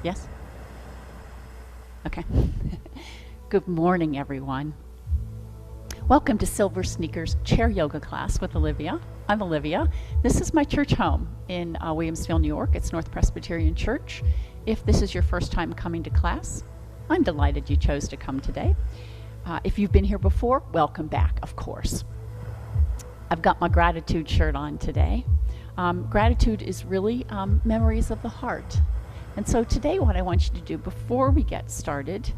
Yes? Okay. Good morning, everyone. Welcome to Silver Sneakers Chair Yoga class with Olivia. I'm Olivia. This is my church home in Williamsville, New York. It's North Presbyterian Church. If this is your first time coming to class, I'm delighted you chose to come today. If you've been here before, welcome back, of course. I've got my gratitude shirt on today. Gratitude is really memories of the heart. And so today what I want you to do before we get started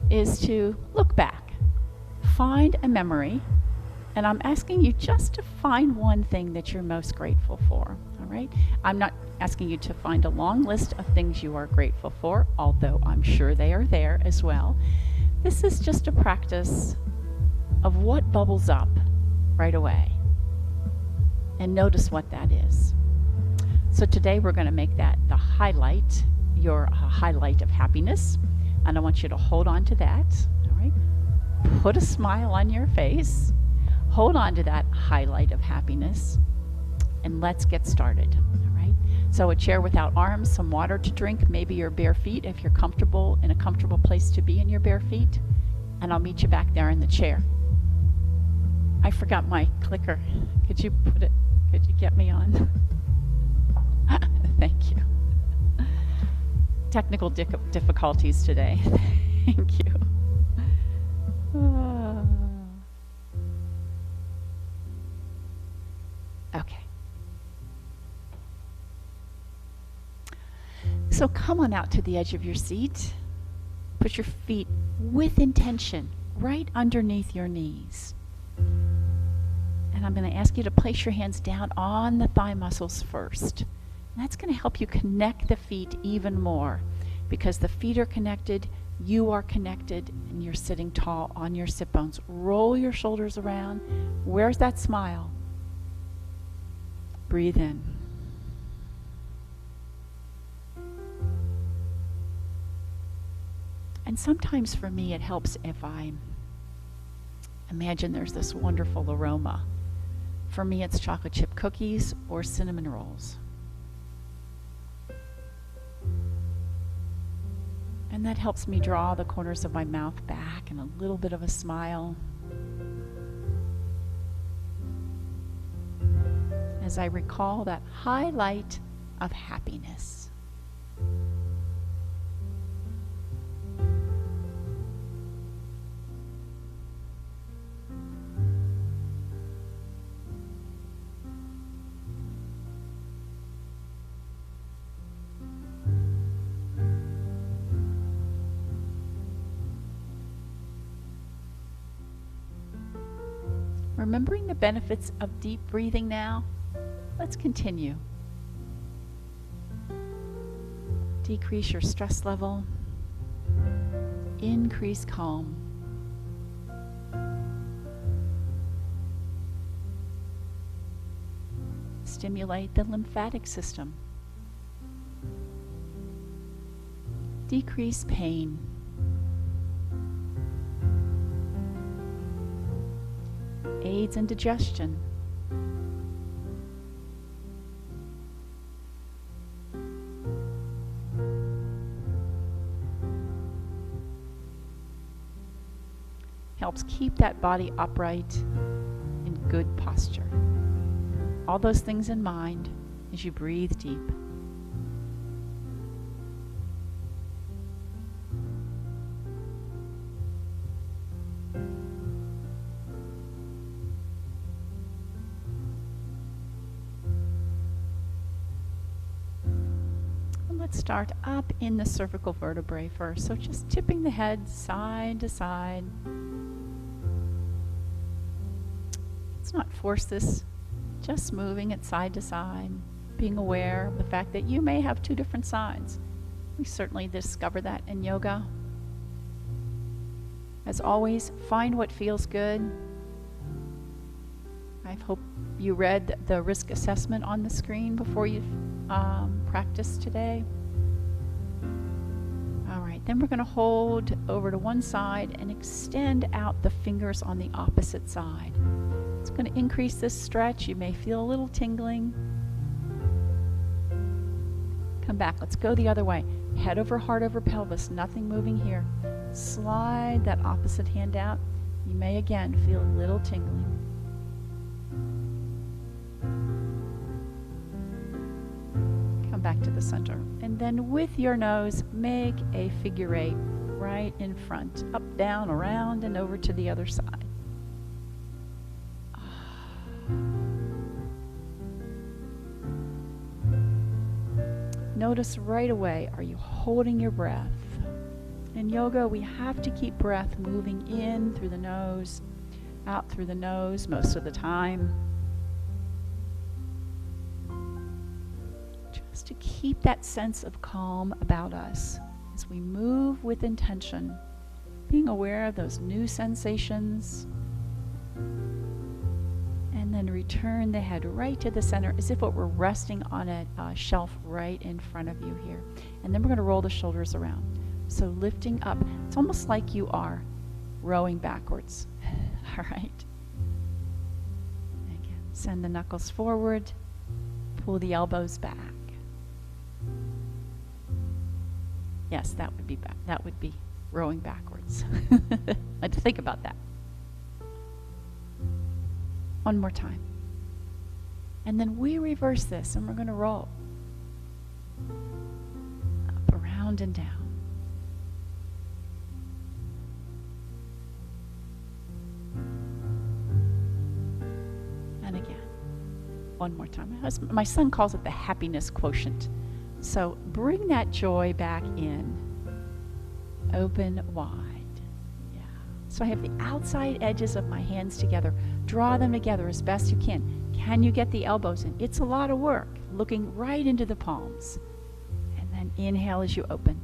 is to look back, find a memory, and I'm asking you just to find one thing that you're most grateful for, all right? I'm not asking you to find a long list of things you are grateful for, although I'm sure they are there as well. This is just a practice of what bubbles up right away. And notice what that is. So today we're going to make that the highlight, your highlight of happiness. And I want you to hold on to that, all right? Put a smile on your face. Hold on to that highlight of happiness. And let's get started, all right? So a chair without arms, some water to drink, maybe your bare feet if you're comfortable, in a comfortable place to be in your bare feet. And I'll meet you back there in the chair. I forgot my clicker. Could you get me on? Thank you. Technical difficulties today. Thank you. Okay. So come on out to the edge of your seat. Put your feet with intention right underneath your knees. And I'm going to ask you to place your hands down on the thigh muscles first. And that's going to help you connect the feet even more, because the feet are connected, you are connected, and you're sitting tall on your sit bones. Roll your shoulders around. Where's that smile? Breathe in. And sometimes for me it helps if I imagine there's this wonderful aroma. For me it's chocolate chip cookies or cinnamon rolls. And that helps me draw the corners of my mouth back and a little bit of a smile as I recall that highlight of happiness. Remembering the benefits of deep breathing now, let's continue. Decrease your stress level. Increase calm. Stimulate the lymphatic system. Decrease pain. Aids in digestion. Helps keep that body upright in good posture. All those things in mind as you breathe deep. Let's start up in the cervical vertebrae first. So just tipping the head side to side. Let's not force this, just moving it side to side, being aware of the fact that you may have two different sides. We certainly discover that in yoga. As always, find what feels good. I hope you read the risk assessment on the screen before you practice today. All right, then we're going to hold over to one side and extend out the fingers on the opposite side. It's going to increase this stretch. You may feel a little tingling. Come back. Let's go the other way. Head over heart over pelvis, nothing moving here. Slide that opposite hand out. You may again feel a little tingling. Come back to the center. And then with your nose, make a figure 8 right in front. Up, down, around, and over to the other side. Notice right away, are you holding your breath? In yoga, we have to keep breath moving in through the nose, out through the nose most of the time. Just to keep that sense of calm about us as we move with intention, being aware of those new sensations. And then return the head right to the center as if it were resting on a shelf right in front of you here. And then we're going to roll the shoulders around. So lifting up. It's almost like you are rowing backwards. All right. Again, send the knuckles forward. Pull the elbows back. Yes, that would be back. That would be rowing backwards. I had to think about that. One more time. And then we reverse this and we're going to roll. Up, around, and down. And again. One more time. My son calls it the happiness quotient. So bring that joy back in. Open wide. Yeah. So I have the outside edges of my hands together. Draw them together as best you can. Can you get the elbows in? It's a lot of work. Looking right into the palms. And then inhale as you open.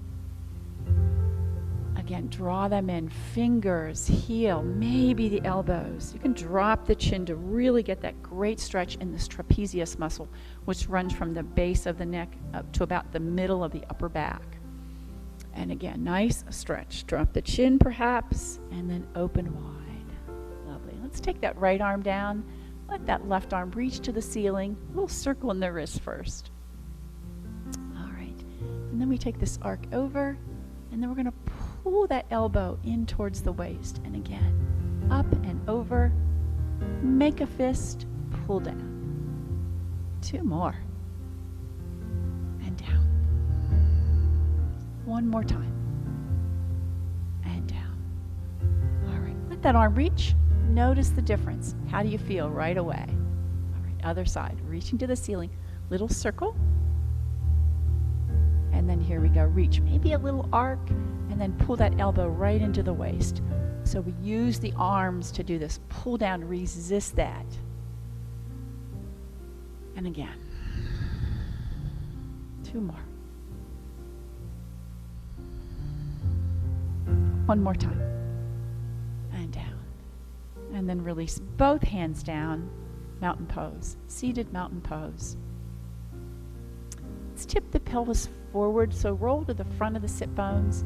Again, draw them in. Fingers, heel, maybe the elbows. You can drop the chin to really get that great stretch in this trapezius muscle, which runs from the base of the neck up to about the middle of the upper back. And again, nice stretch. Drop the chin perhaps, and then open wide. Lovely. Let's take that right arm down. Let that left arm reach to the ceiling. A little circle in the wrist first. All right. And then we take this arc over, and then we're going to pull that elbow in towards the waist. And again, up and over. Make a fist. Pull down. 2 more. And down. One more time. And down. All right. Let that arm reach. Notice the difference. How do you feel right away? All right. Other side. Reaching to the ceiling. Little circle. And then here we go. Reach. Maybe a little arc. And then pull that elbow right into the waist. So we use the arms to do this. Pull down. Resist that. And again. 2 more. One more time. And down. And then release both hands down. Mountain pose. Seated mountain pose. Let's tip the pelvis forward. So roll to the front of the sit bones.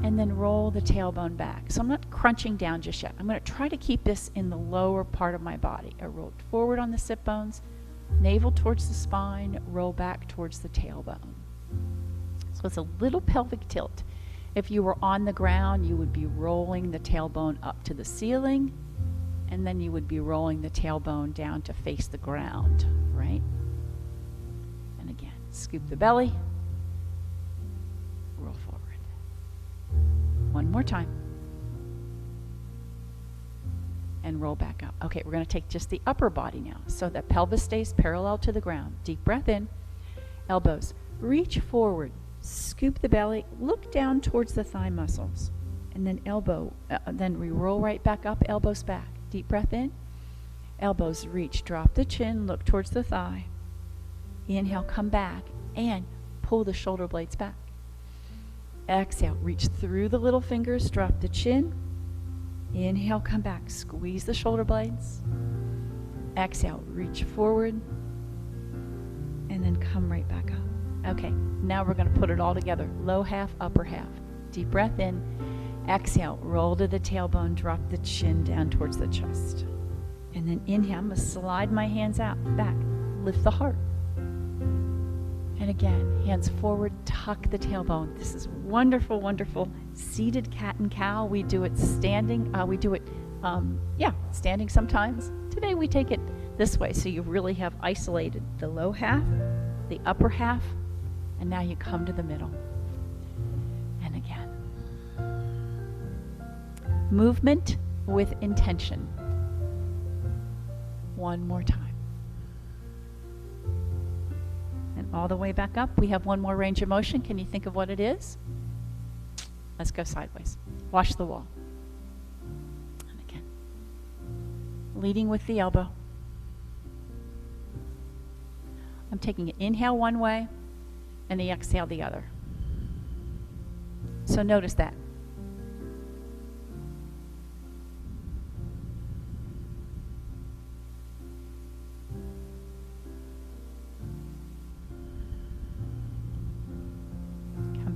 And then roll the tailbone back. So I'm not crunching down just yet. I'm going to try to keep this in the lower part of my body. I roll forward on the sit bones. Navel towards the spine. Roll back towards the tailbone. So it's a little pelvic tilt. If you were on the ground, you would be rolling the tailbone up to the ceiling, and then you would be rolling the tailbone down to face the ground, right? And again, scoop the belly, roll forward. One more time. And roll back up. Okay, we're going to take just the upper body now, so that pelvis stays parallel to the ground. Deep breath in, elbows, reach forward. Scoop the belly, look down towards the thigh muscles, and then then we roll right back up, elbows back. Deep breath in, elbows reach, drop the chin, look towards the thigh. Inhale, come back, and pull the shoulder blades back. Exhale, reach through the little fingers, drop the chin. Inhale, come back, squeeze the shoulder blades. Exhale, reach forward, and then come right back up. Okay, now we're going to put it all together. Low half, upper half. Deep breath in. Exhale, roll to the tailbone, drop the chin down towards the chest. And then inhale, I'm going to slide my hands out, back, lift the heart. And And again, hands forward, tuck the tailbone. This is wonderful, wonderful seated cat and cow. We do it standing. Standing sometimes. Today we take it this way, so you really have isolated the low half, the upper half, and now you come to the middle. And again. Movement with intention. One more time. And all the way back up. We have one more range of motion. Can you think of what it is? Let's go sideways. Wash the wall. And again. Leading with the elbow. I'm taking an inhale one way and the exhale the other. So notice that.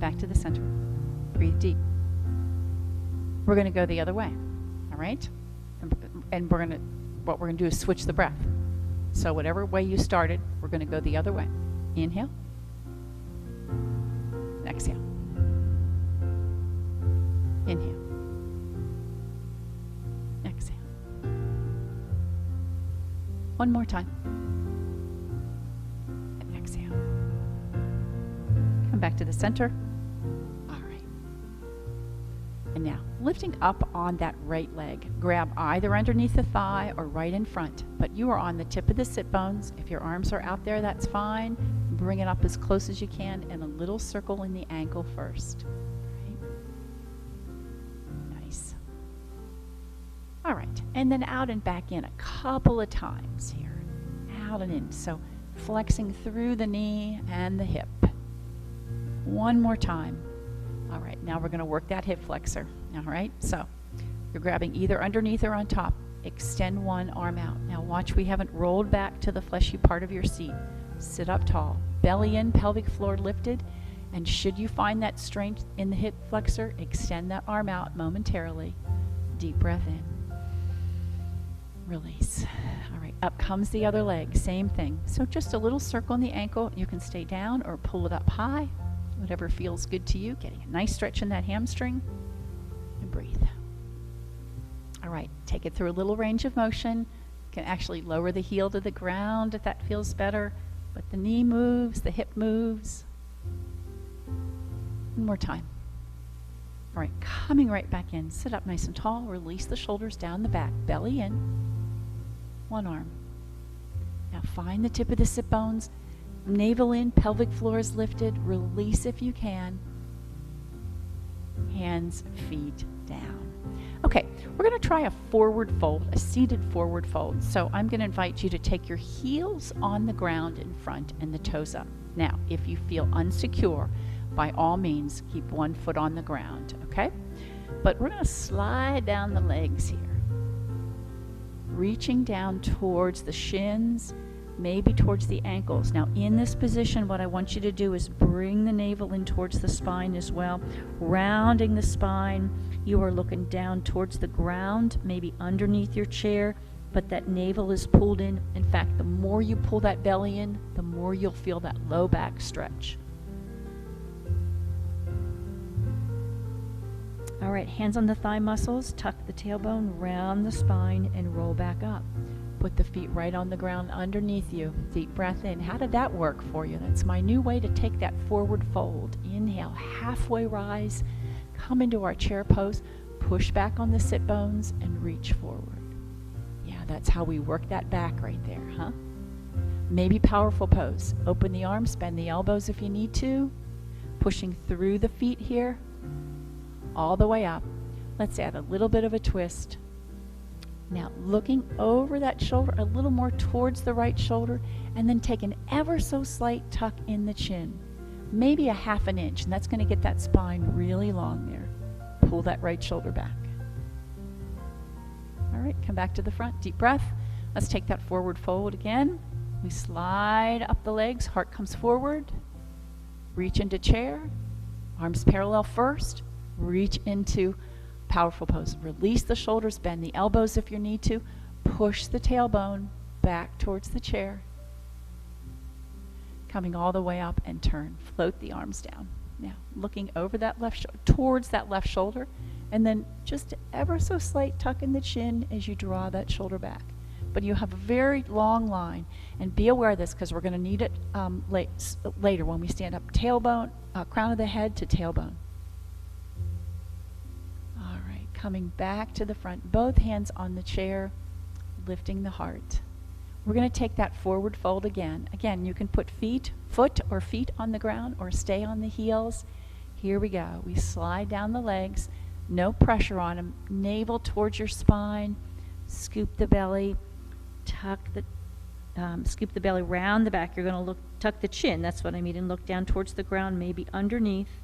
Back to the center. Breathe deep. We're going to go the other way. All right? And what we're going to do is switch the breath. So whatever way you started, we're going to go the other way. Inhale. Exhale. Inhale. Exhale. One more time. And exhale. Come back to the center. And now, lifting up on that right leg. Grab either underneath the thigh or right in front. But you are on the tip of the sit bones. If your arms are out there, that's fine. Bring it up as close as you can, and a little circle in the ankle first. Right. Nice. All right, and then out and back in a couple of times here. Out and in. So flexing through the knee and the hip. One more time. All right, now we're going to work that hip flexor. All right, so you're grabbing either underneath or on top. Extend one arm out. Now watch, we haven't rolled back to the fleshy part of your seat. Sit up tall, belly in, pelvic floor lifted, and should you find that strength in the hip flexor, extend that arm out momentarily. Deep breath in. Release. All right, up comes the other leg, same thing. So just a little circle in the ankle. You can stay down or pull it up high. Whatever feels good to you. Getting a nice stretch in that hamstring. And breathe. All right, take it through a little range of motion. You can actually lower the heel to the ground if that feels better. But the knee moves, the hip moves. One more time. All right, coming right back in. Sit up nice and tall. Release the shoulders down the back. Belly in. One arm. Now find the tip of the sit bones. Navel in, pelvic floor is lifted. Release if you can. Hands, feet down. Okay, we're going to try a forward fold, a seated forward fold. So I'm going to invite you to take your heels on the ground in front and the toes up. Now, if you feel unsecure, by all means, keep one foot on the ground, okay? But we're going to slide down the legs here. Reaching down towards the shins, maybe towards the ankles. Now in this position, what I want you to do is bring the navel in towards the spine as well. Rounding the spine, you are looking down towards the ground, maybe underneath your chair, but that navel is pulled in. In fact, the more you pull that belly in, the more you'll feel that low back stretch. All right, hands on the thigh muscles, tuck the tailbone, round the spine, and roll back up. Put the feet right on the ground underneath you. Deep breath in. How did that work for you? That's my new way to take that forward fold. Inhale, halfway rise, come into our chair pose, push back on the sit bones, and reach forward. Yeah, that's how we work that back right there, huh? Maybe powerful pose. Open the arms, bend the elbows if you need to. Pushing through the feet here, all the way up. Let's add a little bit of a twist. Now looking over that shoulder a little more towards the right shoulder, and then take an ever so slight tuck in the chin, maybe a 1/2 inch, and that's going to get that spine really long there. Pull that right shoulder back. All right, come back to the front, deep breath. Let's take that forward fold again. We slide up the legs, heart comes forward, reach into chair, arms parallel first, reach into powerful pose. Release the shoulders, bend the elbows if you need to. Push the tailbone back towards the chair. Coming all the way up and turn. Float the arms down. Now, looking over that towards that left shoulder, and then just ever so slight tuck in the chin as you draw that shoulder back. But you have a very long line, and be aware of this because we're going to need it later when we stand up. Tailbone, crown of the head to tailbone. All right, coming back to the front, both hands on the chair, lifting the heart. We're going to take that forward fold again. Again, you can put foot or feet on the ground or stay on the heels. Here we go. We slide down the legs, no pressure on them. Navel towards your spine. Scoop the belly. Scoop the belly round the back. You're going to tuck the chin. That's what I mean. And look down towards the ground, maybe underneath.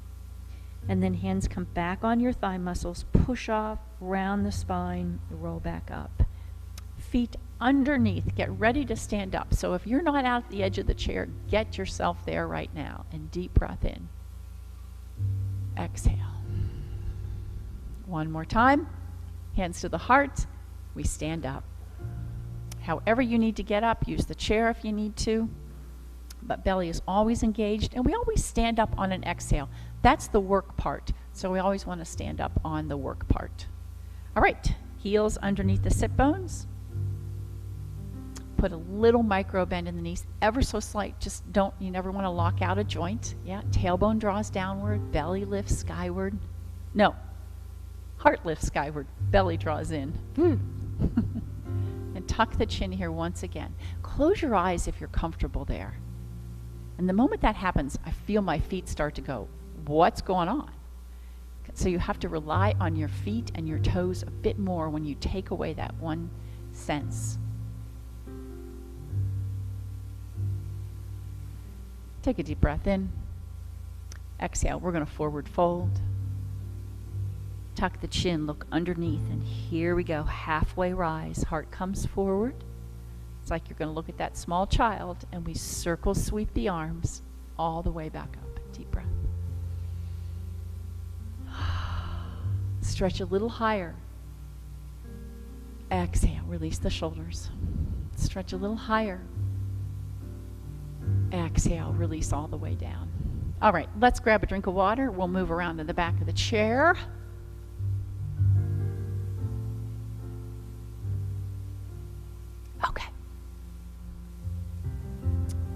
And then hands come back on your thigh muscles. Push off, round the spine, roll back up. Feet underneath. Get ready to stand up. So if you're not out at the edge of the chair, get yourself there right now. And deep breath in. Exhale. One more time. Hands to the heart. We stand up. However you need to get up, use the chair if you need to. But belly is always engaged. And we always stand up on an exhale. That's the work part. So we always want to stand up on the work part. All right. Heels underneath the sit bones. Put a little micro bend in the knees, ever so slight. Just you never want to lock out a joint. Yeah, tailbone draws downward, belly lifts skyward. No, heart lifts skyward, belly draws in. And tuck the chin here once again. Close your eyes if you're comfortable there. And the moment that happens, I feel my feet start to go, what's going on? So you have to rely on your feet and your toes a bit more when you take away that one sense. Take a deep breath in. Exhale. We're going to forward fold. Tuck the chin, look underneath, and here we go. Halfway rise. Heart comes forward. It's like you're going to look at that small child, and we circle sweep the arms all the way back up. Deep breath. Stretch a little higher. Exhale. Release the shoulders. Stretch a little higher. Exhale, release all the way down. All right, let's grab a drink of water. We'll move around to the back of the chair. Okay.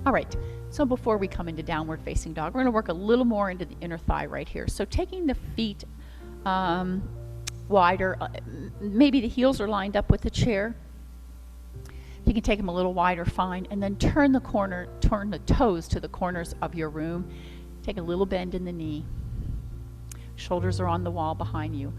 All right, so before we come into downward facing dog, we're going to work a little more into the inner thigh right here. So taking the feet wider, maybe the heels are lined up with the chair. You can take them a little wider, fine, and then turn the toes to the corners of your room. Take a little bend in the knee. Shoulders are on the wall behind you.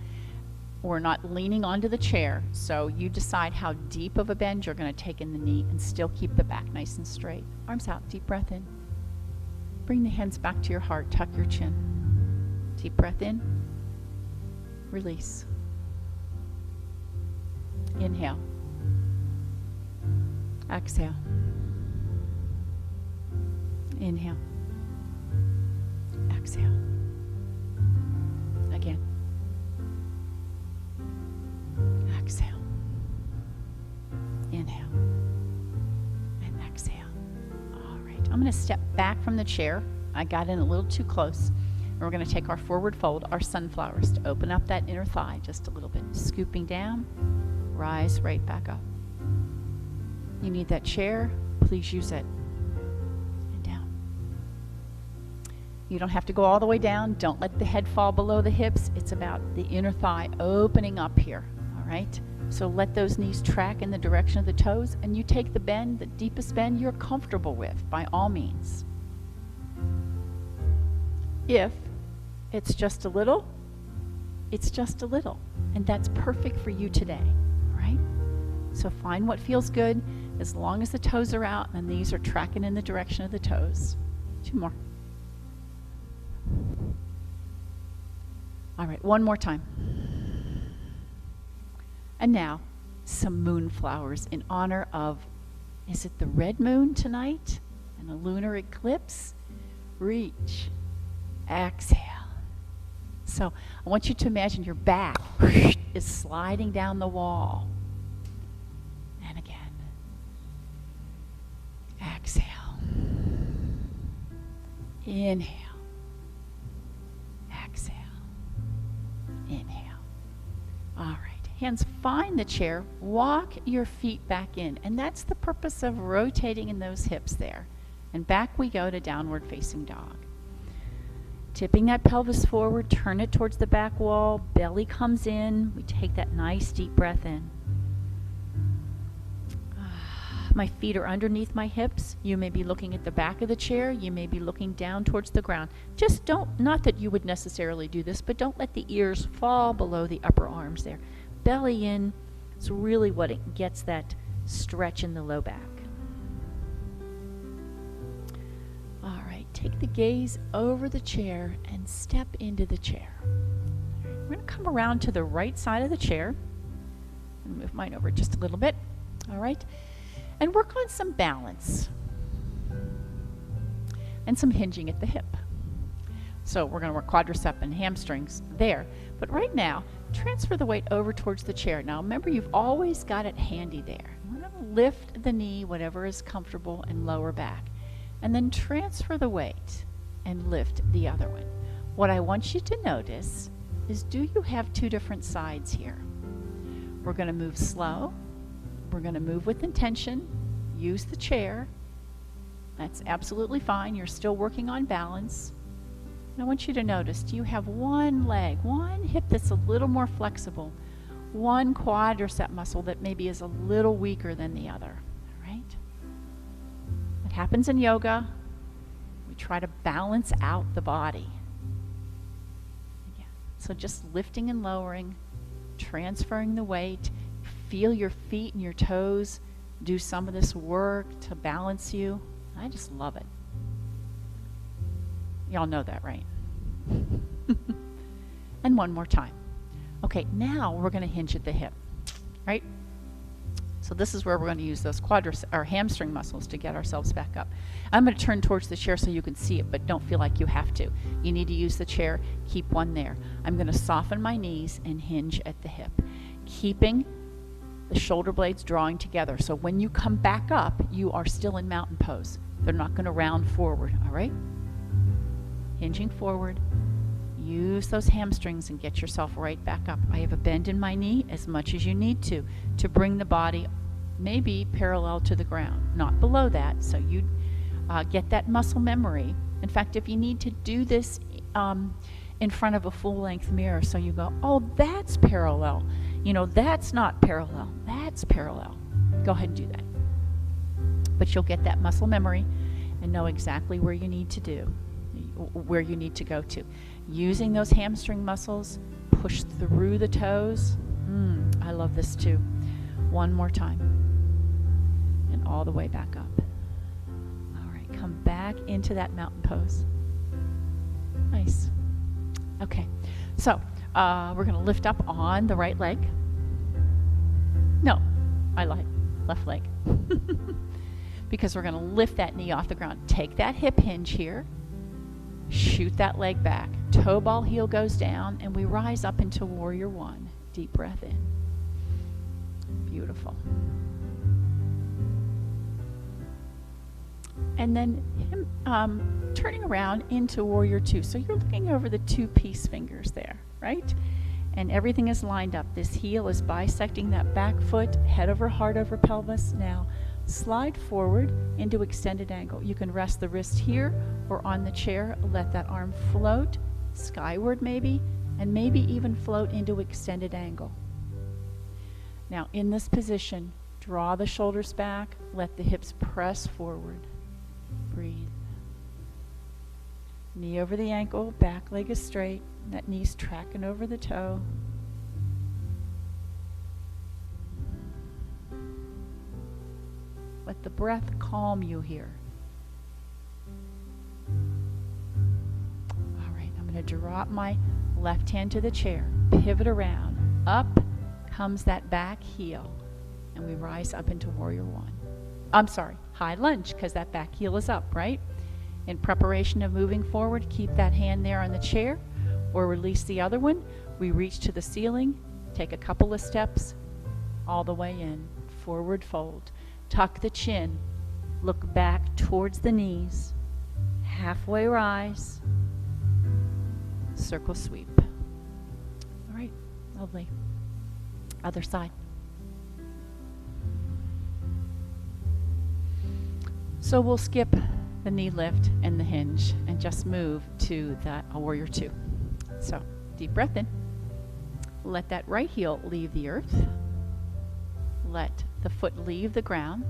We're not leaning onto the chair, so you decide how deep of a bend you're going to take in the knee and still keep the back nice and straight. Arms out, deep breath in. Bring the hands back to your heart, tuck your chin. Deep breath in. Release. Inhale. Exhale. Inhale. Exhale. Again. Exhale. Inhale. And exhale. All right. I'm going to step back from the chair. I got in a little too close. And we're going to take our forward fold, our sunflowers, to open up that inner thigh just a little bit. Scooping down. Rise right back up. You need that chair, please use it. And down. You don't have to go all the way down. Don't let the head fall below the hips. It's about the inner thigh opening up here, all right? So let those knees track in the direction of the toes, and you take the bend, the deepest bend you're comfortable with, by all means. If it's just a little, it's just a little, and that's perfect for you today, all right? So find what feels good. As long as the toes are out and the knees are tracking in the direction of the toes. 2 more. All right, one more time. And now, some moonflowers in honor of, is it the red moon tonight? And a lunar eclipse? Reach. Exhale. So I want you to imagine your back is sliding down the wall. And again. Exhale. Inhale. Exhale. Inhale. All right. Hands find the chair. Walk your feet back in. And that's the purpose of rotating in those hips there. And back we go to downward facing dog. Tipping that pelvis forward, turn it towards the back wall. Belly comes in. We take that nice deep breath in. My feet are underneath my hips. You may be looking at the back of the chair. You may be looking down towards the ground. Just don't, not that you would necessarily do this, but don't let the ears fall below the upper arms there. Belly in is really what it gets that stretch in the low back. All right, take the gaze over the chair and step into the chair. We're going to come around to the right side of the chair. And move mine over just a little bit. All right. And work on some balance and some hinging at the hip. So we're going to work quadricep and hamstrings there. But right now, transfer the weight over towards the chair. Now remember, you've always got it handy there. We're going to lift the knee, whatever is comfortable, and lower back. And then transfer the weight and lift the other one. What I want you to notice is, do you have two different sides here? We're going to move slow. We're going to move with intention. Use the chair. That's absolutely fine. You're still working on balance. And I want you to notice, do you have one leg, one hip that's a little more flexible, one quadricep muscle that maybe is a little weaker than the other? All right? It happens in yoga. We try to balance out the body. Again. So just lifting and lowering, transferring the weight. Feel your feet and your toes do some of this work to balance you. I just love it. Y'all know that, right? And one more time. Okay, now we're going to hinge at the hip, right? So this is where we're going to use those hamstring muscles to get ourselves back up. I'm going to turn towards the chair so you can see it, but don't feel like you have to. You need to use the chair. Keep one there. I'm going to soften my knees and hinge at the hip, keeping the shoulder blades drawing together. So when you come back up, you are still in mountain pose. They're not going to round forward, all right? Hinging forward. Use those hamstrings and get yourself right back up. I have a bend in my knee as much as you need to bring the body maybe parallel to the ground, not below that, so you get that muscle memory. In fact, if you need to do this in front of a full-length mirror, so you go, oh, that's parallel. You know, that's not parallel. That's parallel. Go ahead and do that. But you'll get that muscle memory and know exactly where you need to go to. Using those hamstring muscles, push through the toes. I love this too. One more time. And all the way back up. All right, come back into that mountain pose. Nice. Okay, so we're going to lift up on the right leg. No, I lied. Left leg. Because we're going to lift that knee off the ground. Take that hip hinge here. Shoot that leg back. Toe ball heel goes down, and we rise up into warrior one. Deep breath in. Beautiful. And then turning around into warrior two. So you're looking over the two peace fingers there, right? And everything is lined up. This heel is bisecting that back foot, head over heart over pelvis. Now slide forward into extended angle. You can rest the wrist here or on the chair. Let that arm float skyward maybe, and maybe even float into extended angle. Now in this position, draw the shoulders back, let the hips press forward. Breathe. Knee over the ankle, back leg is straight, that knee's tracking over the toe. Let the breath calm you here. All right, I'm going to drop my left hand to the chair, pivot around. Up comes that back heel, and we rise up into warrior one. I'm sorry, high lunge, because that back heel is up, right? In preparation of moving forward, keep that hand there on the chair, or release the other one. We reach to the ceiling, take a couple of steps, all the way in, forward fold. Tuck the chin, look back towards the knees, halfway rise, circle sweep. All right, lovely. Other side. So we'll skip the knee lift and the hinge and just move to that warrior two. So deep breath in. Let that right heel leave the earth. Let the foot leave the ground.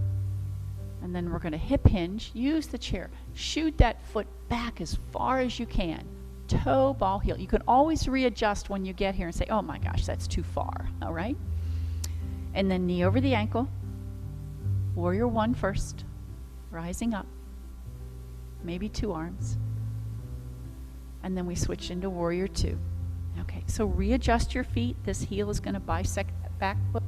And then we're going to hip hinge. Use the chair. Shoot that foot back as far as you can. Toe, ball, heel. You can always readjust when you get here and say, oh my gosh, that's too far. All right? And then knee over the ankle. Warrior one first. Rising up. Maybe two arms. And then we switch into warrior two. Okay, so readjust your feet. This heel is going to bisect that back foot.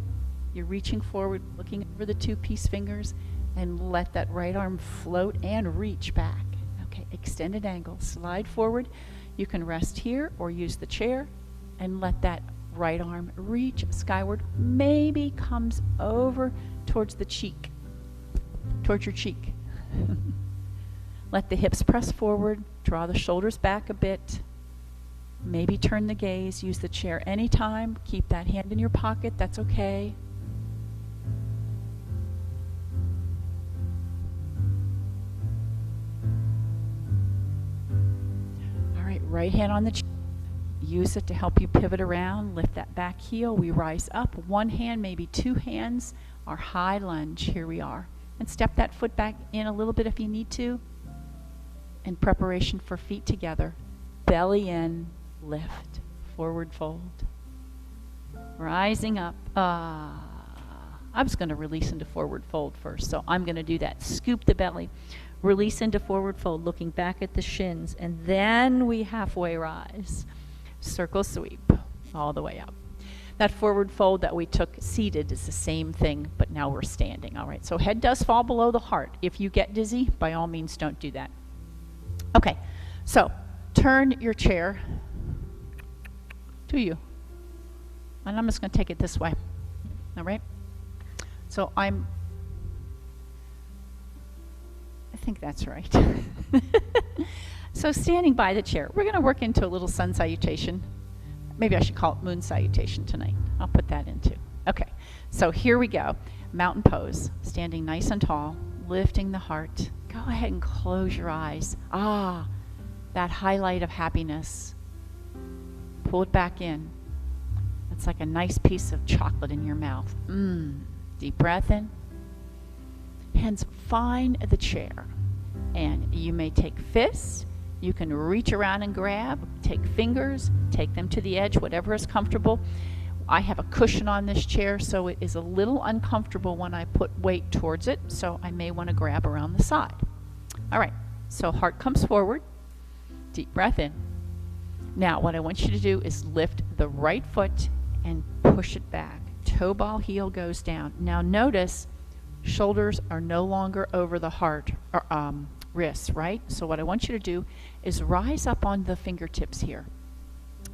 You're reaching forward, looking over the two-piece fingers, and let that right arm float and reach back. Okay, extended angle. Slide forward. You can rest here or use the chair and let that right arm reach skyward. Maybe comes over towards the cheek, towards your cheek. Let the hips press forward. Draw the shoulders back a bit. Maybe turn the gaze. Use the chair anytime. Keep that hand in your pocket. That's okay. All right, right hand on the chair. Use it to help you pivot around. Lift that back heel. We rise up. One hand, maybe two hands. Our high lunge. Here we are. And step that foot back in a little bit if you need to. In preparation for feet together. Belly in. Lift, forward fold, rising up. I was going to release into forward fold first, so I'm going to do that. Scoop the belly, release into forward fold, looking back at the shins, and then we halfway rise. Circle sweep, all the way up. That forward fold that we took seated is the same thing, but now we're standing. All right, so head does fall below the heart. If you get dizzy, by all means, don't do that. Okay, so turn your chair to you. And I'm just going to take it this way. All right? So I think that's right. So standing by the chair, we're going to work into a little sun salutation. Maybe I should call it moon salutation tonight. I'll put that into. Okay. So here we go. Mountain pose. Standing nice and tall, lifting the heart. Go ahead and close your eyes. That highlight of happiness. Pull it back in. It's like a nice piece of chocolate in your mouth. Deep breath in. Hands find the chair. And you may take fists. You can reach around and grab. Take fingers. Take them to the edge, whatever is comfortable. I have a cushion on this chair, so it is a little uncomfortable when I put weight towards it, so I may want to grab around the side. All right, so heart comes forward. Deep breath in. Now, what I want you to do is lift the right foot and push it back. Toe ball heel goes down. Now notice, shoulders are no longer over the heart or wrists, right? So what I want you to do is rise up on the fingertips here.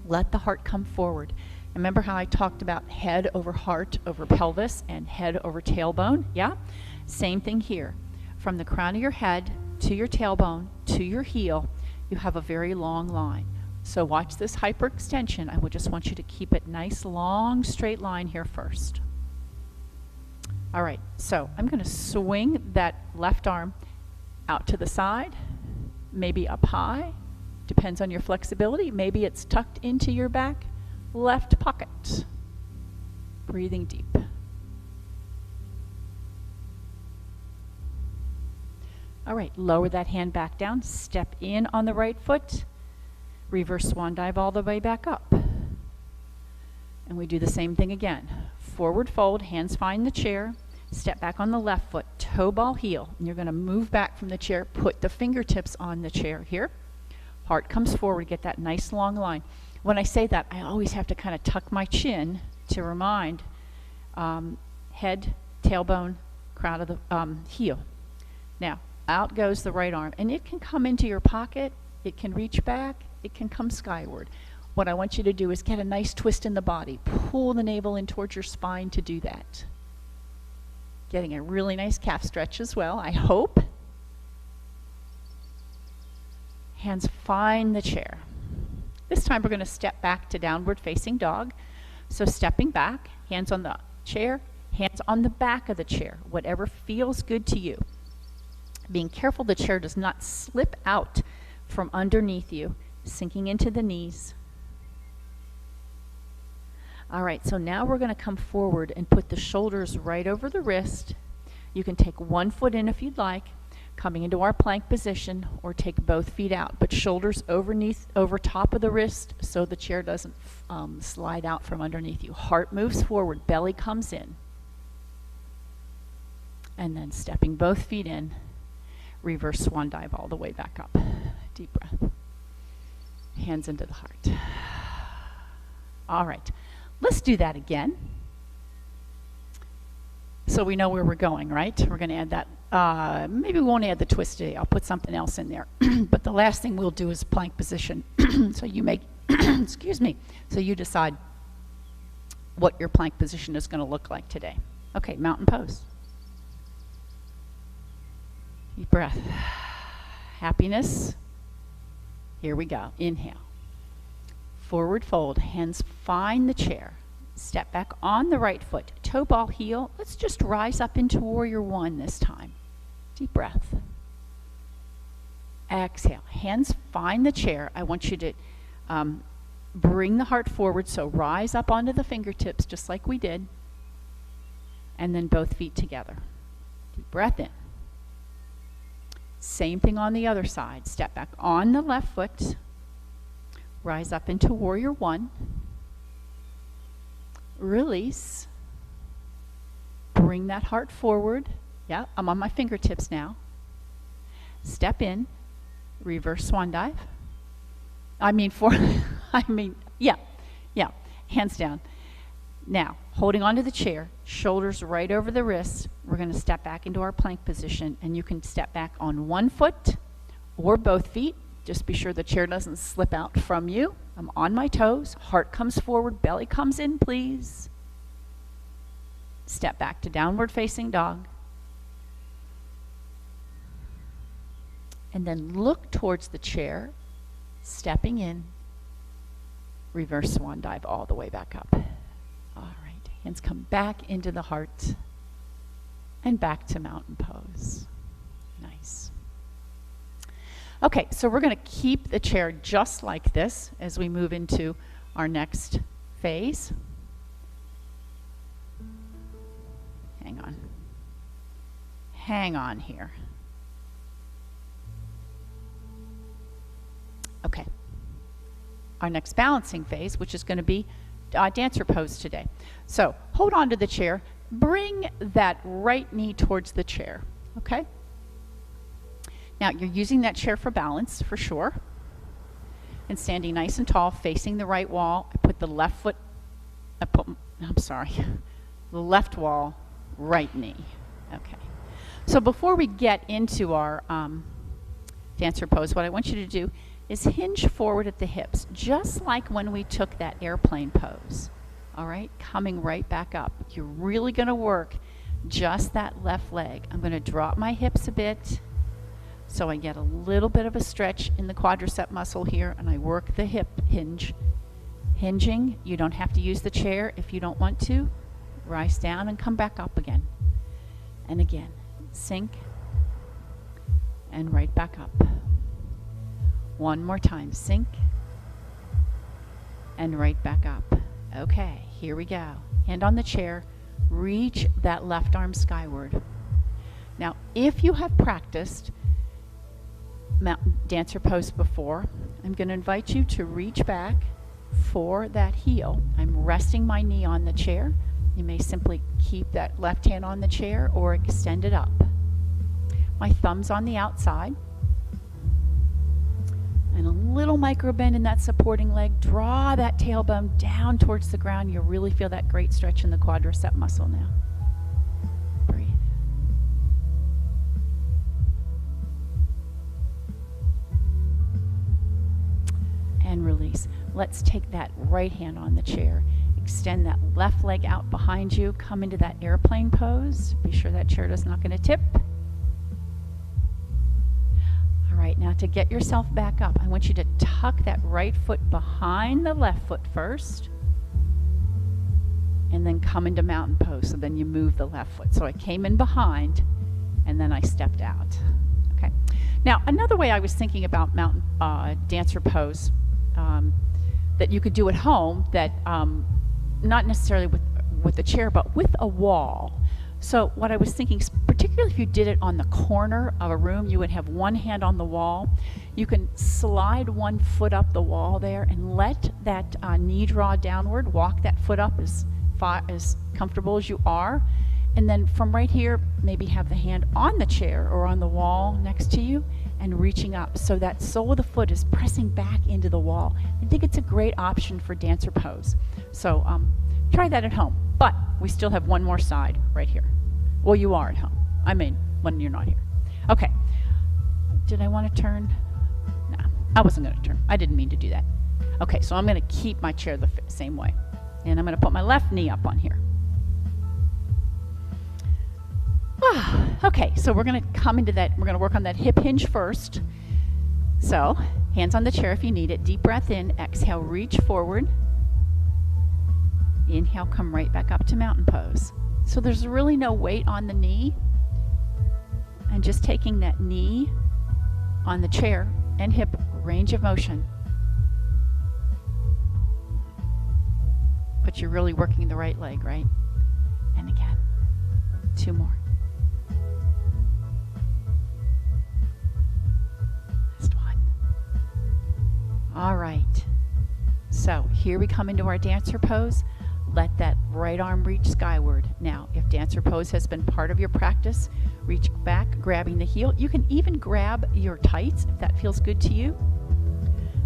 Let the heart come forward. Remember how I talked about head over heart over pelvis and head over tailbone? Yeah? Same thing here. From the crown of your head to your tailbone to your heel, you have a very long line. So watch this hyperextension. I would just want you to keep it nice, long, straight line here first. All right, so I'm going to swing that left arm out to the side, maybe up high. Depends on your flexibility. Maybe it's tucked into your back left pocket. Breathing deep. All right, lower that hand back down. Step in on the right foot. Reverse swan dive all the way back up. And we do the same thing again. Forward fold, hands find the chair. Step back on the left foot, toe ball heel. And you're going to move back from the chair. Put the fingertips on the chair here. Heart comes forward, get that nice long line. When I say that, I always have to kind of tuck my chin to remind head, tailbone, crown of the heel. Now, out goes the right arm. And it can come into your pocket. It can reach back. It can come skyward. What I want you to do is get a nice twist in the body. Pull the navel in towards your spine to do that. Getting a really nice calf stretch as well, I hope. Hands find the chair. This time we're going to step back to downward facing dog. So stepping back, hands on the chair, hands on the back of the chair, whatever feels good to you. Being careful the chair does not slip out from underneath you, sinking into the knees. All right, so now we're going to come forward and put the shoulders right over the wrist. You can take one foot in if you'd like, coming into our plank position, or take both feet out, but shoulders over top of the wrist so the chair doesn't slide out from underneath you. Heart moves forward, belly comes in. And then stepping both feet in, reverse swan dive all the way back up. Deep breath. Hands into the heart. All right, let's do that again. So we know where we're going, right? We're going to add that. Maybe we won't add the twist today. I'll put something else in there. But the last thing we'll do is plank position. So you make, excuse me, so you decide what your plank position is going to look like today. Okay, mountain pose. Deep breath. Happiness. Here we go. Inhale. Forward fold. Hands find the chair. Step back on the right foot. Toe ball heel. Let's just rise up into warrior one this time. Deep breath. Exhale. Hands find the chair. I want you to bring the heart forward. So rise up onto the fingertips just like we did. And then both feet together. Deep breath in. Same thing on the other side. Step back on the left foot. Rise up into warrior one. Release. Bring that heart forward. Yeah, I'm on my fingertips now. Step in. Reverse swan dive. Yeah. Hands down. Now, holding onto the chair, shoulders right over the wrists, we're going to step back into our plank position, and you can step back on one foot or both feet. Just be sure the chair doesn't slip out from you. I'm on my toes. Heart comes forward, belly comes in, please. Step back to downward facing dog. And then look towards the chair, stepping in. Reverse swan dive all the way back up. All right, hands come back into the heart and back to mountain pose. Nice. Okay, so we're going to keep the chair just like this as we move into our next phase. Hang on. Hang on here. Okay. Our next balancing phase, which is going to be dancer pose today. So hold on to the chair. Bring that right knee towards the chair. Okay? Now you're using that chair for balance for sure. And standing nice and tall, facing the right wall. I put the left foot, the left wall, right knee. Okay. So before we get into our dancer pose, what I want you to do is hinge forward at the hips, just like when we took that airplane pose. All right, coming right back up. You're really going to work just that left leg. I'm going to drop my hips a bit so I get a little bit of a stretch in the quadricep muscle here, and I work the hip hinge. Hinging, you don't have to use the chair if you don't want to. Rise down and come back up again. And again, sink and right back up. One more time, sink and right back up. Okay, here we go. Hand on the chair, reach that left arm skyward. Now, if you have practiced mountain dancer pose before, I'm going to invite you to reach back for that heel. I'm resting my knee on the chair. You may simply keep that left hand on the chair or extend it up. My thumb's on the outside. And a little micro bend in that supporting leg. Draw that tailbone down towards the ground. You'll really feel that great stretch in the quadricep muscle now. Breathe. And release. Let's take that right hand on the chair. Extend that left leg out behind you. Come into that airplane pose. Be sure that chair is not going to tip. right, now to get yourself back up, I want you to tuck that right foot behind the left foot first, and then come into mountain pose. So then you move the left foot. So I came in behind, and then I stepped out. Okay. Now, another way I was thinking about mountain dancer pose that you could do at home, that not necessarily with a chair, but with a wall. So what I was thinking, particularly if you did it on the corner of a room, you would have one hand on the wall. You can slide one foot up the wall there and let that knee draw downward. Walk that foot up as comfortable as you are. And then from right here, maybe have the hand on the chair or on the wall next to you and reaching up so that sole of the foot is pressing back into the wall. I think it's a great option for dancer pose. So try that at home. But we still have one more side right here. Well, you are at home. I mean, when you're not here. Okay. Did I want to turn? No, I wasn't going to turn. I didn't mean to do that. Okay, so I'm going to keep my chair the same way. And I'm going to put my left knee up on here. Okay, so we're going to come into that. We're going to work on that hip hinge first. So, hands on the chair if you need it. Deep breath in. Exhale, reach forward. Inhale, come right back up to mountain pose. So there's really no weight on the knee. And just taking that knee on the chair and hip range of motion. But you're really working the right leg, right? And again, 2 more. Last one. All right. So here we come into our dancer pose. Let that right arm reach skyward. Now, if dancer pose has been part of your practice, reach back, grabbing the heel. You can even grab your tights if that feels good to you.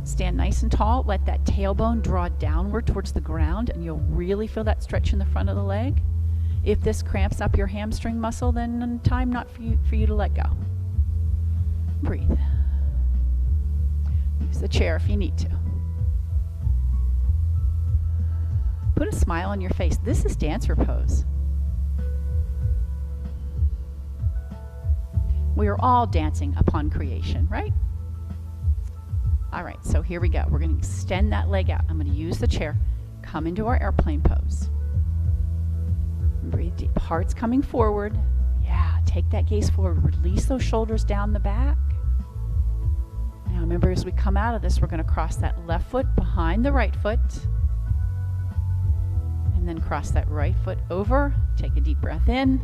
Stand nice and tall. Let that tailbone draw downward towards the ground, and you'll really feel that stretch in the front of the leg. If this cramps up your hamstring muscle, then time not for you to let go. Breathe. Use the chair if you need to. Put a smile on your face. This is dancer pose. We are all dancing upon creation, right? All right, so here we go. We're going to extend that leg out. I'm going to use the chair. Come into our airplane pose. Breathe deep. Heart's coming forward. Yeah, take that gaze forward. Release those shoulders down the back. Now remember, as we come out of this, we're going to cross that left foot behind the right foot. And then cross that right foot over. Take a deep breath in.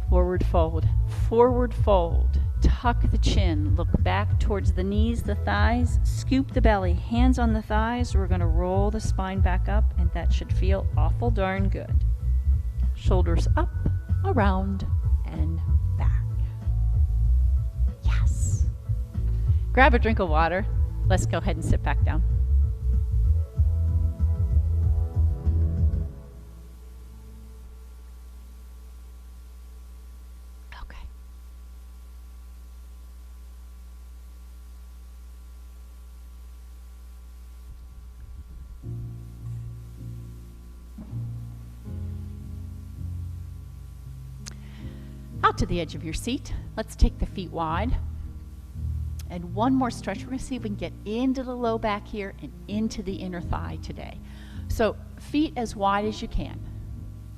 Forward fold. Forward fold. Tuck the chin. Look back towards the knees, the thighs. Scoop the belly. Hands on the thighs. We're going to roll the spine back up, and that should feel awful darn good. Shoulders up, around, and back. Yes. Grab a drink of water. Let's go ahead and sit back down. Out to the edge of your seat. Let's take the feet wide. And one more stretch. We're going to see if we can get into the low back here and into the inner thigh today. So feet as wide as you can.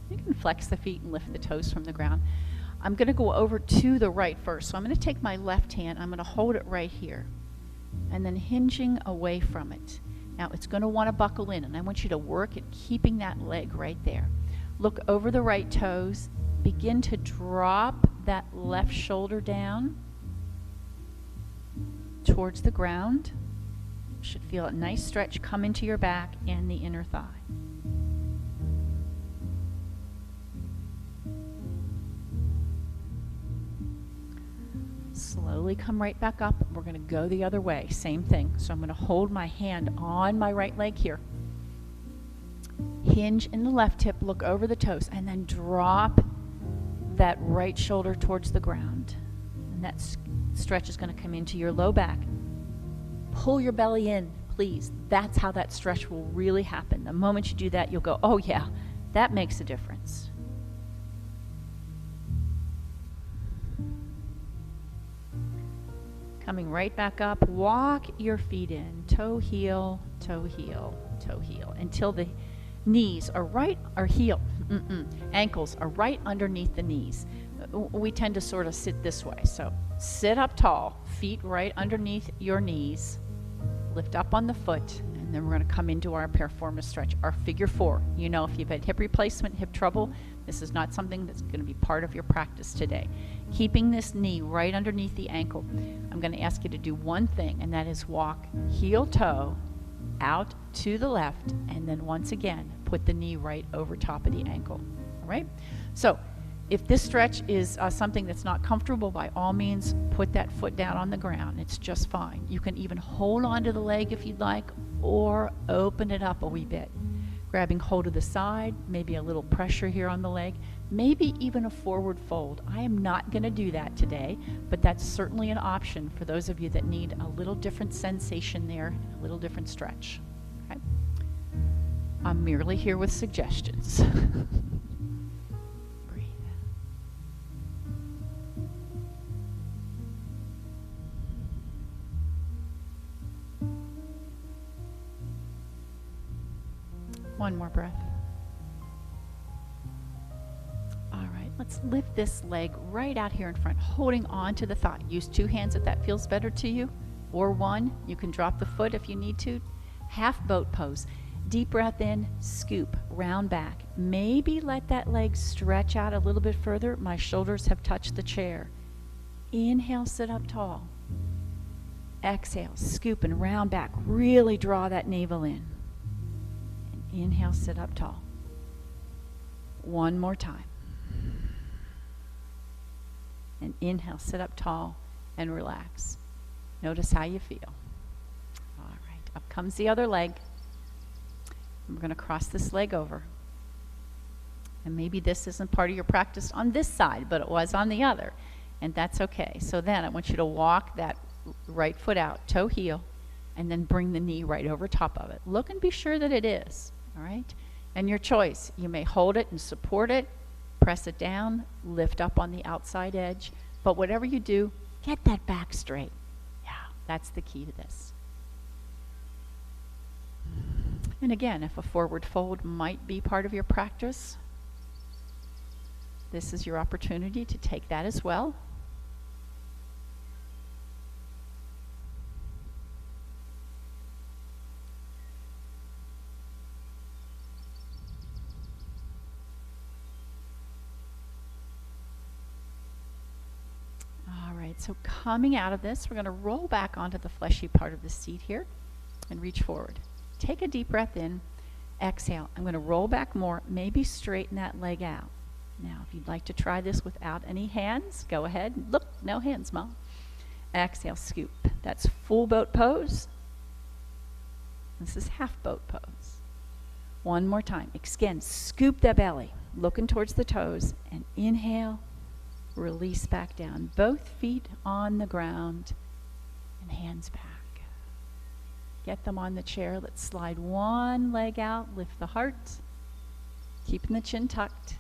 You can flex the feet and lift the toes from the ground. I'm going to go over to the right first. So I'm going to take my left hand. I'm going to hold it right here. And then hinging away from it. Now it's going to want to buckle in. And I want you to work at keeping that leg right there. Look over the right toes. Begin to drop that left shoulder down towards the ground. Should feel a nice stretch come into your back and the inner thigh. Slowly come right back up. We're going to go the other way. Same thing. So I'm going to hold my hand on my right leg here. Hinge in the left hip. Look over the toes and then drop that right shoulder towards the ground. And that stretch is going to come into your low back. Pull your belly in, please. That's how that stretch will really happen. The moment you do that, you'll go, oh yeah, that makes a difference. Coming right back up, walk your feet in, toe, heel, toe, heel, toe, heel, until the knees are right, or heel, ankles are right underneath the knees. We tend to sort of sit this way. So sit up tall, feet right underneath your knees, lift up on the foot, and then we're going to come into our Piriformis Stretch, our figure 4. You know, if you've had hip replacement, hip trouble, this is not something that's going to be part of your practice today. Keeping this knee right underneath the ankle, I'm going to ask you to do one thing, and that is walk heel toe out to the left, and then once again, put the knee right over top of the ankle. All right? So if this stretch is something that's not comfortable, by all means, put that foot down on the ground. It's just fine. You can even hold onto the leg if you'd like, or open it up a wee bit. Grabbing hold of the side, maybe a little pressure here on the leg, maybe even a forward fold. I am not going to do that today, but that's certainly an option for those of you that need a little different sensation there, a little different stretch. Okay? I'm merely here with suggestions. Breathe. One more breath. All right, let's lift this leg right out here in front, holding on to the thigh. Use 2 hands if that feels better to you, or 1. You can drop the foot if you need to. Half boat pose. Deep breath in, scoop, round back. Maybe let that leg stretch out a little bit further. My shoulders have touched the chair. Inhale, sit up tall. Exhale, scoop and round back. Really draw that navel in. Inhale, sit up tall. One more time. And inhale, sit up tall and relax. Notice how you feel. All right, up comes the other leg. And we're going to cross this leg over. And maybe this isn't part of your practice on this side, but it was on the other. And that's okay. So then I want you to walk that right foot out, toe heel, and then bring the knee right over top of it. Look and be sure that it is. All right? And your choice. You may hold it and support it, press it down, lift up on the outside edge. But whatever you do, get that back straight. Yeah, that's the key to this. And again, if a forward fold might be part of your practice, this is your opportunity to take that as well. So coming out of this, we're going to roll back onto the fleshy part of the seat here and reach forward. Take a deep breath in, exhale. I'm going to roll back more, maybe straighten that leg out. Now, if you'd like to try this without any hands, go ahead. Look, no hands, Mom. Exhale, scoop. That's full boat pose. This is half boat pose. One more time. Again, scoop the belly, looking towards the toes, and inhale. Release back down. Both feet on the ground and hands back. Get them on the chair. Let's slide one leg out. Lift the heart. Keeping the chin tucked.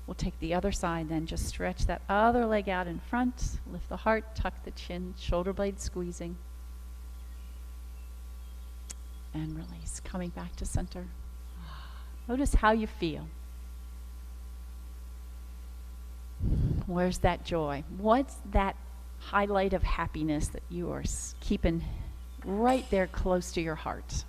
We'll take the other side then. Just stretch that other leg out in front. Lift the heart. Tuck the chin. Shoulder blade squeezing. And release. Coming back to center. Notice how you feel. Where's that joy? What's that highlight of happiness that you are keeping right there close to your heart?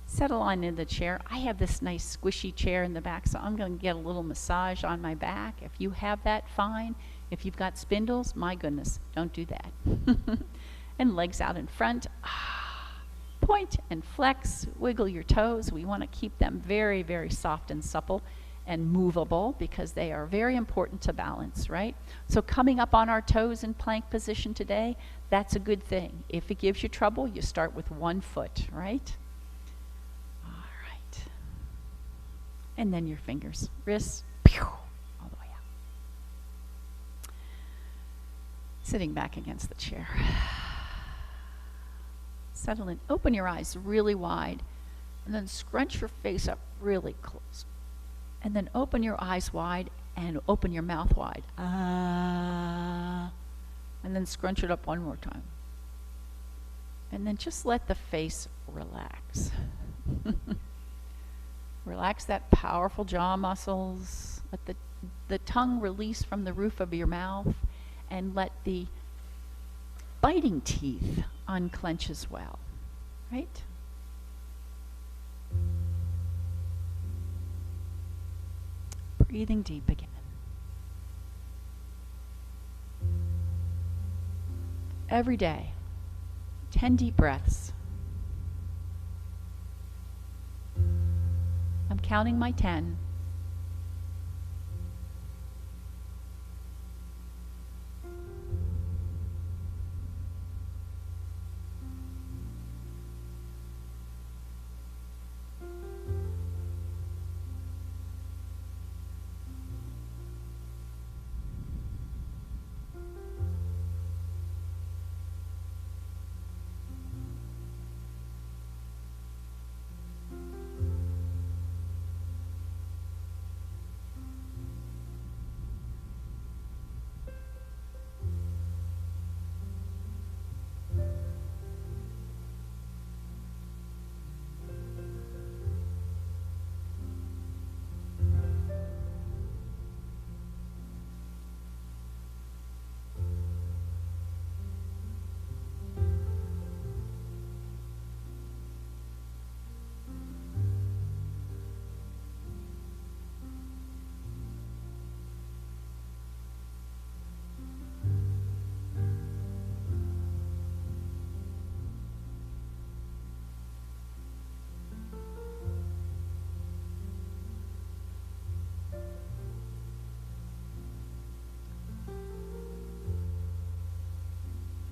Settle on in the chair. I have this nice squishy chair in the back, so I'm going to get a little massage on my back. If you have that, fine. If you've got spindles, my goodness, don't do that. And legs out in front. Point and flex. Wiggle your toes. We want to keep them very, very soft and supple and movable because they are very important to balance, right? So coming up on our toes in plank position today, that's a good thing. If it gives you trouble, you start with one foot, right? All right. And then your fingers, wrists, pew, all the way out. Sitting back against the chair. Settle in. Open your eyes really wide, and then scrunch your face up really close. And then open your eyes wide and open your mouth wide. And then scrunch it up one more time. And then just let the face relax. Relax that powerful jaw muscles. Let the tongue release from the roof of your mouth, and let the biting teeth unclench as well. Right? Breathing deep again. Every day, 10 deep breaths. I'm counting my 10.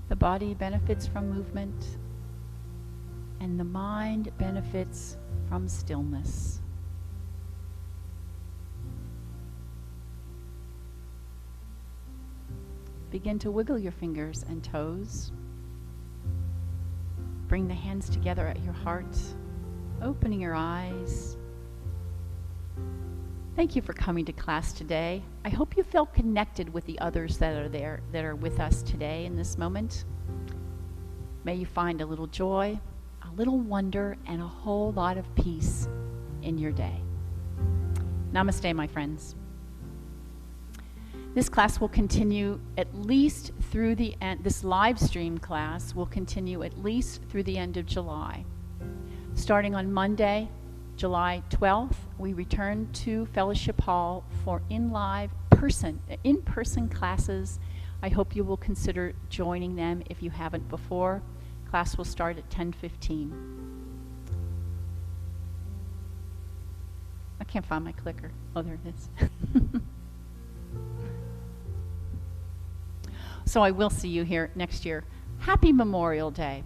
The body benefits from movement, and the mind benefits from stillness. Begin to wiggle your fingers and toes. Bring the hands together at your heart, opening your eyes. Thank you for coming to class today. I hope you felt connected with the others that are there, that are with us today in this moment. May you find a little joy, a little wonder, and a whole lot of peace in your day. Namaste, my friends. This class will continue at least through the end, this live stream class will continue at least through the end of July. Starting on Monday, July 12th, we return to Fellowship Hall for in-person classes. I hope you will consider joining them if you haven't before. Class will start at 10:15. I can't find my clicker. Oh, there it is. So I will see you here next year. Happy Memorial Day.